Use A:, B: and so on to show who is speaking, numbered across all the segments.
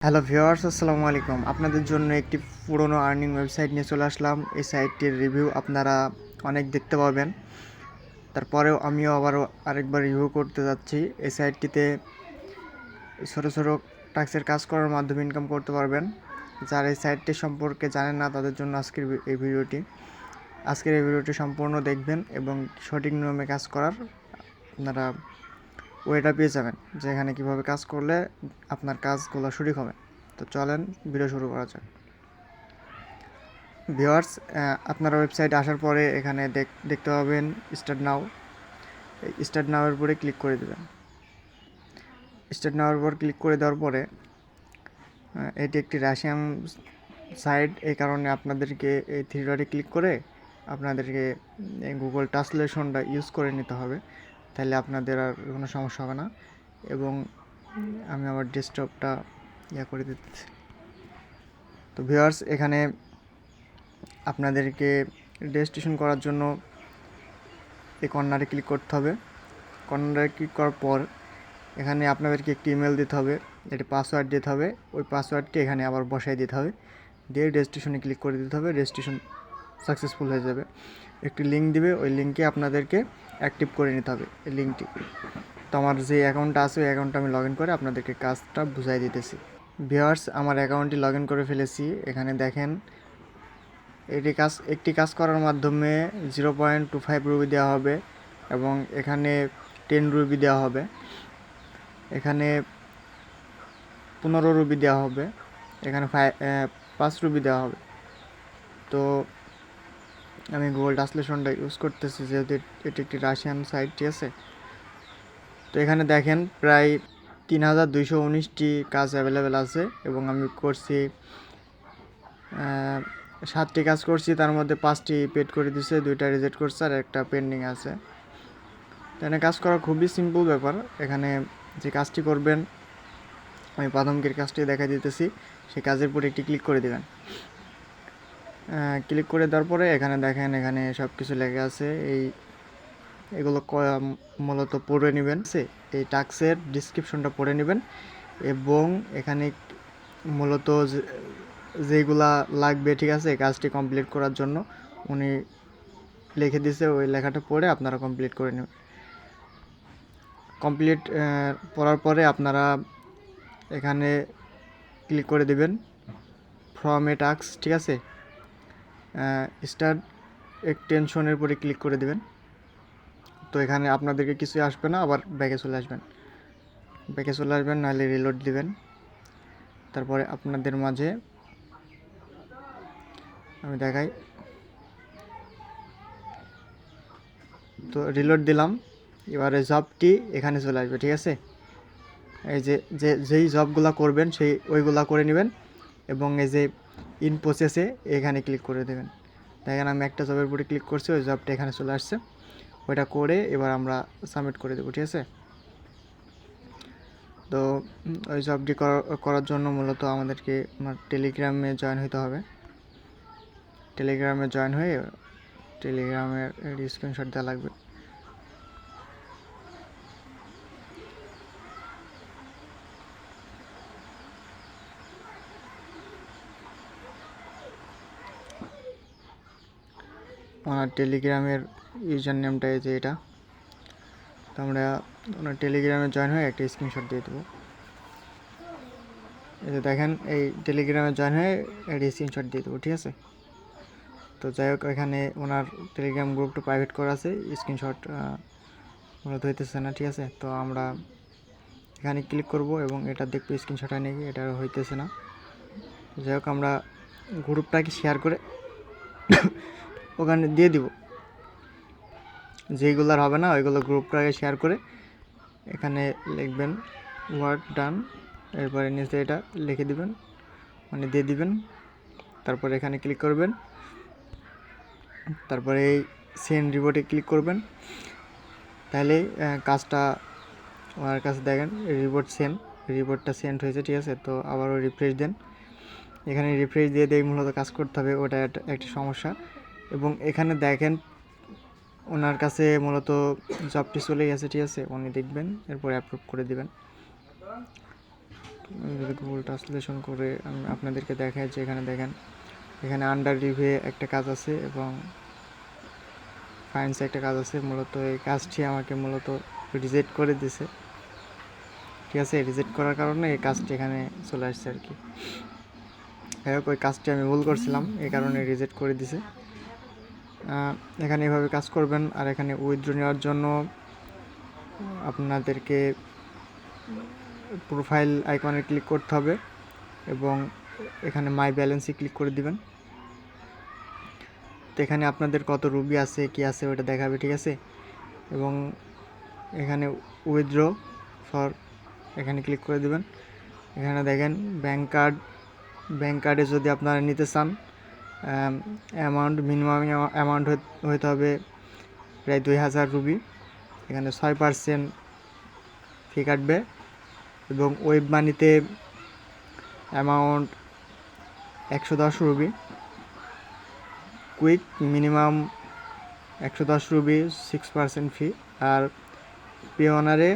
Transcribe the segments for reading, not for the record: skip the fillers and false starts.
A: Hello viewers, আসসালামু আলাইকুম। আপনাদের জন্য একটি পুরনো আর্নিং ওয়েবসাইট নিয়ে চলে আসলাম। এই সাইটটির রিভিউ আপনারা অনেক দেখতে পাবেন। তারপরেও আমিও আবারও আরেকবার রিভিউ করতে যাচ্ছি। এই সাইটটিতে ছোটো ছোটো টাস্কের কাজ করার মাধ্যমে ইনকাম করতে পারবেন। যারা এই সাইটটি সম্পর্কে জানেন না তাদের জন্য আজকের এই ভিডিওটি সম্পূর্ণ দেখবেন এবং সঠিক নিয়মে কাজ করার আপনারা ওয়েটা পেয়ে যাবেন, যেখানে কিভাবে কাজ করলে আপনার কাজগুলো সঠিক হবে। তো চলেন ভিডিও শুরু করা যাক। ভিউয়ার্স, আপনারা ওয়েবসাইটে আসার পরে এখানে দেখতে পাবেন স্টার্ট নাও। এই স্টার্ট নাওয়ের উপরে ক্লিক করে দেবেন। স্টার্ট নাওয়ের উপর ক্লিক করে দেওয়ার পরে এটি একটি রাশিয়ান সাইট, এই কারণে আপনাদেরকে এই থ্রি ডটে ক্লিক করে আপনাদেরকে গুগল ট্রান্সলেশনটা ইউজ করে নিতে হবে, তাহলে আপনাদের আর কোনো সমস্যা হবে না। এবং আমি আমার ডেস্কটপটা করে দিতেছি। তো ভিউয়ার্স, এখানে আপনাদেরকে রেজিস্ট্রেশন করার জন্য এই কর্নারে ক্লিক করতে হবে। কর্নারে ক্লিক করার পর এখানে আপনাদেরকে একটি ইমেল দিতে হবে, একটি পাসওয়ার্ড দিতে হবে। ওই পাসওয়ার্ডটি এখানে আবার বসাই দিতে হবে, দিয়ে রেজিস্ট্রেশনে ক্লিক করে দিতে হবে। রেজিস্ট্রেশন সাকসেসফুল হয়ে যাবে। একটি লিঙ্ক দিবে, ওই লিঙ্কে আপনাদেরকে অ্যাক্টিভ করে নিতে হবে এই লিঙ্কটি। তো আমার যে অ্যাকাউন্টটা আছে ওই অ্যাকাউন্টটা আমি লগ ইন করে আপনাদেরকে কাজটা বুঝাই দিতেছি। ভিউয়ার্স, আমার অ্যাকাউন্টটি লগ ইন করে ফেলেছি। এখানে দেখেন একটি কাজ করার মাধ্যমে 0.25 রুপি দেওয়া হবে এবং এখানে 10 রুপি দেওয়া হবে, এখানে 15 রুপি দেওয়া হবে, এখানে 5 রুপি দেওয়া হবে। তো আমি গুগল ট্রান্সলেশনটা ইউজ করতেছি, যেহেতু এটি একটি রাশিয়ান সাইট, ঠিক আছে। তো এখানে দেখেন প্রায় 3219টি কাজ অ্যাভেলেবেল আছে এবং আমি করছি 7টি কাজ করছি। তার মধ্যে 5টি পেড করে দিছে, 2টা রিজেক্ট করছে আর একটা পেন্ডিং আছে। তো এখানে কাজ করা খুবই সিম্পল ব্যাপার। এখানে যে কাজটি করবেন, আমি প্রাথমিকের কাজটি দেখাই দিতেছি। সেই কাজের উপর একটি ক্লিক করে দেবেন। ক্লিক করে দেওয়ার পরে এখানে দেখেন, এখানে সব কিছু লেখা আছে। এগুলো মূলত পড়ে নেবেন। এই টাস্কের ডিসক্রিপশনটা পড়ে নেবেন এবং এখানে মূলত যেগুলা লাগবে, ঠিক আছে, কাজটি কমপ্লিট করার জন্য উনি লিখে দিয়েছে, ওই লেখাটা পড়ে আপনারা কমপ্লিট করে নেবেন। কমপ্লিট পড়ার পরে আপনারা এখানে ক্লিক করে দেবেন ফ্রম এ টাস্ক, ঠিক আছে। স্টার্ট এক্সটেনশনের উপরে ক্লিক করে দেবেন। তো এখানে আপনাদেরকে কিছু আসবে না, আবার ব্যাকে চলে আসবেন, নাহলে রিলোড দিবেন। তারপরে আপনাদের মাঝে আমি দেখাই। তো রিলোড দিলাম, এবারে জবটি এখানে চলে আসবে, ঠিক আছে। এই যেই জবগুলা করবেন ওইগুলা করে নেবেন এবং এই যে ইন প্রসেসে এখানে ক্লিক করে দেবেন। দেখেন আমি একটা জবের উপরে ক্লিক করছি, ওই জবটা এখানে চলে আসছে। ওইটা করে এবার আমরা সাবমিট করে দেবো, ঠিক আছে। তো ওই জবটি করার জন্য মূলত আমাদেরকে আমার টেলিগ্রামে জয়েন হতে হবে। টেলিগ্রামে জয়েন হয়ে টেলিগ্রামের স্ক্রিনশট দেওয়া লাগবে। ওনার টেলিগ্রামের ইউজার নেমটা এই যে এটা। তো আমরা ওনার টেলিগ্রামে জয়েন হয়ে একটা স্ক্রিনশট দিয়ে দেবো। এই যে দেখেন, এই টেলিগ্রামে জয়েন হয়ে একটা স্ক্রিনশট দিয়ে দেবো, ঠিক আছে। তো যাই হোক, এখানে ওনার টেলিগ্রাম গ্রুপটা প্রাইভেট করা আছে, স্ক্রিনশট মূলত হইতেছে না, ঠিক আছে। তো আমরা এখানে ক্লিক করব এবং এটা দেখবো স্ক্রিনশট হয় নাকি, এটা হইতেছে না। যাই হোক, আমরা গ্রুপটাকে শেয়ার করে ওখানে দিয়ে দিব। যেইগুলোর হবে না ওইগুলো গ্রুপটাকে শেয়ার করে এখানে লিখবেন ওয়ার্ক ডান, এরপরে নিচে এটা লিখে দিবেন, মানে দিয়ে দিবেন। তারপরে এখানে ক্লিক করবেন, তারপরে এই সেন্ড রিপোর্টে ক্লিক করবেন। তাহলে কাজটা ওনার কাছে দেখেন রিপোর্টটা সেন্ড হয়েছে, ঠিক আছে। তো আবারও রিফ্রেশ দেন। এখানে রিফ্রেশ দিয়ে মূলত কাজ করতে হবে, ওটা একটা সমস্যা। এবং এখানে দেখেন ওনার কাছে মূলত জবটি চলে গেছে, ঠিক আছে। উনি দেখবেন, এরপরে অ্যাপ্রুভ করে দিবেন। যদি গুগল ট্রান্সলেশন করে আমি আপনাদেরকে দেখাই যে এখানে দেখেন, এখানে আন্ডার রিভিউ একটা কাজ আছে এবং ফাইন্স একটা কাজ আছে। মূলত এই কাজটি আমাকে মূলত রিজেক্ট করে দিছে, ঠিক আছে। রিজেক্ট করার কারণে এই কাজটি এখানে চলে আসছে আর কি। যাই হোক, ওই কাজটি আমি ভুল করছিলাম, এই কারণে রিজেক্ট করে দিছে। এখানে এভাবে কাজ করবেন। আর এখানে উইথড্র নেওয়ার জন্য আপনাদেরকে প্রোফাইল আইকনে ক্লিক করতে হবে এবং এখানে মাই ব্যালেন্সে ক্লিক করে দিবেন। তো এখানে আপনাদের কত রুবি আছে কি আছে ওটা দেখাবে, ঠিক আছে। এবং এখানে উইথড্র ফর এখানে ক্লিক করে দিবেন। এখানে দেখেন ব্যাংক কার্ডে যদি আপনারা নিতে চান অ্যামাউন্ট মিনিমাম অ্যামাউন্ট হইতে হবে প্রায় 2000 রুবি। এখানে 6% ফি কাটবে এবং ওয়েব মানিতে amount 110 Ruby, quick minimum 110 Ruby 6% ফি। আর পিওনারে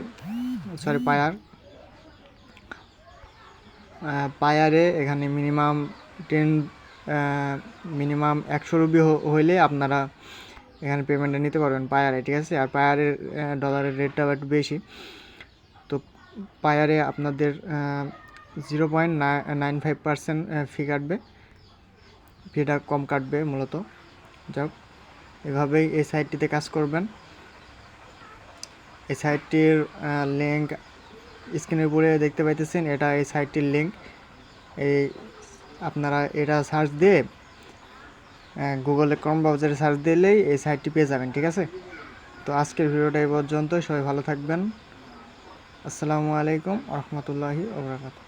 A: পায়ারে এখানে মিনিমাম 100 রুবি হইলে আপনারা এখানে পেমেন্টটা নিতে পারবেন পায়ারে, ঠিক আছে। আর পায়ারের ডলারের রেটটা একটু বেশি, তো পায়ারে আপনাদের 0.95% ফি কাটবে, ফিটা কম কাটবে মূলত। যাক, এভাবেই এই সাইটটিতে কাজ করবেন। এই সাইটটির লিঙ্ক স্ক্রিনের উপরে দেখতে পাইতেছেন, এটা এই সাইটটির লিঙ্ক। এই আপনারা এটা সার্চ দিয়ে গুগলে ক্রোম ব্রাউজারে সার্চ দিলেই এই সাইটটি পেয়ে যাবেন, ঠিক আছে। তো আজকের ভিডিওটা এই পর্যন্ত। সবাই ভালো থাকবেন। আসসালামু আলাইকুম ওয়া রাহমাতুল্লাহি ওয়া বারাকাতুহু।